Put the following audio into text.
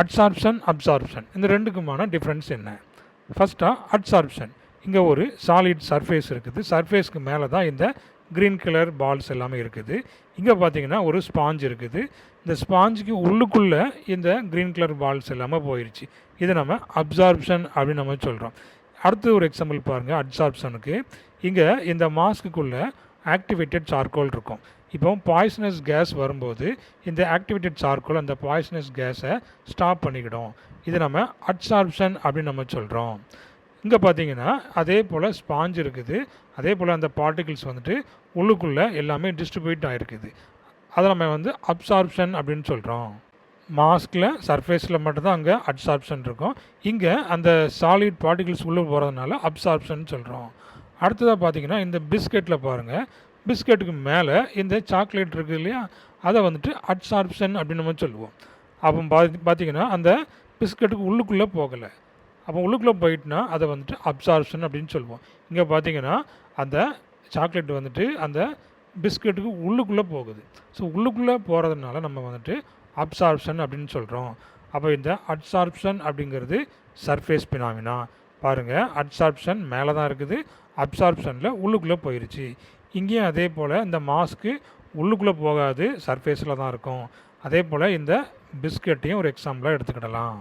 Adsorption absorption இந்த ரெண்டுக்குமான difference என்ன? ஃபஸ்ட்டாக அட்சார்ப்ஷன். இங்கே ஒரு சாலிட் சர்ஃபேஸ் இருக்குது. சர்ஃபேஸ்க்கு மேலே தான் இந்த க்ரீன் கலர் பால்ஸ் எல்லாமே இருக்குது. இங்கே பார்த்தீங்கன்னா ஒரு ஸ்பாஞ்ச் இருக்குது. இந்த ஸ்பாஞ்சுக்கு உள்ளுக்குள்ளே இந்த க்ரீன் கலர் பால்ஸ் எல்லாமே போயிடுச்சு. இதை நம்ம அப்சார்ப்ஷன் அப்படின்னு நம்ம சொல்கிறோம். அடுத்து ஒரு எக்ஸாம்பிள் பாருங்கள் அட்சார்ப்ஷனுக்கு. இங்கே இந்த மாஸ்க்குள்ளே ஆக்டிவேட்டட் சார்கோல் இருக்கும். இப்போ பாய்சனஸ் கேஸ் வரும்போது இந்த ஆக்டிவேட்டட் சார்கோல் அந்த பாய்சனஸ் கேஸை ஸ்டாப் பண்ணிக்கிடும். இது நம்ம அட்சார்ப்ஷன் அப்படின்னு நம்ம சொல்கிறோம். இங்கே பார்த்தீங்கன்னா அதே போல் ஸ்பாஞ்ச் இருக்குது. அதே போல் அந்த பார்ட்டிகிள்ஸ் வந்துட்டு உள்ளுக்குள்ளே எல்லாமே டிஸ்ட்ரிபியூட் ஆகிருக்குது. அதை நம்ம அப்சார்ப்ஷன் அப்படின்னு சொல்கிறோம். மாஸ்கில் சர்ஃபேஸில் மட்டும்தான் அங்கே அட்சார்ப்ஷன் இருக்கும். இங்கே அந்த சாலிட் பார்ட்டிகிள்ஸ் உள்ளே போகிறதுனால அப்சார்ப்ஷன் சொல்கிறோம். அடுத்ததாக பார்த்தீங்கன்னா இந்த பிஸ்கெட்டில் பாருங்கள். பிஸ்கெட்டுக்கு மேலே இந்த சாக்லேட் இருக்குது இல்லையா, அதை அட்சார்ப்ஷன் அப்படின்னு நம்ம சொல்லுவோம். அப்போ பார்த்தீங்கன்னா அந்த பிஸ்கெட்டுக்கு உள்ளுக்குள்ளே போகலை. அப்போ உள்ளுக்குள்ளே போயிட்டுனா அதை அப்சார்ப்ஷன் அப்படின்னு சொல்லுவோம். இங்கே பார்த்தீங்கன்னா அந்த சாக்லேட் அந்த பிஸ்கெட்டுக்கு உள்ளுக்குள்ளே போகுது. ஸோ உள்ளுக்குள்ளே போகிறதுனால நம்ம அப்சார்ப்ஷன் அப்படின்னு சொல்கிறோம். அப்போ இந்த அட்சார்ப்ஷன் அப்படிங்கிறது சர்ஃபேஸ் பினாமினா. பாருங்கள், அட்சார்ப்ஷன் மேலே தான் இருக்குது, அப்சார்ப்ஷனில் உள்ளுக்குள்ளே போயிடுச்சு. இங்கேயும் அதே போல் இந்த மாஸ்க்கு உள்ளுக்குள்ளே போகாது, சர்ஃபேஸில் தான் இருக்கும். அதே போல் இந்த பிஸ்கெட்டையும் ஒரு எக்ஸாம்பிளாக எடுத்துக்கிடலாம்.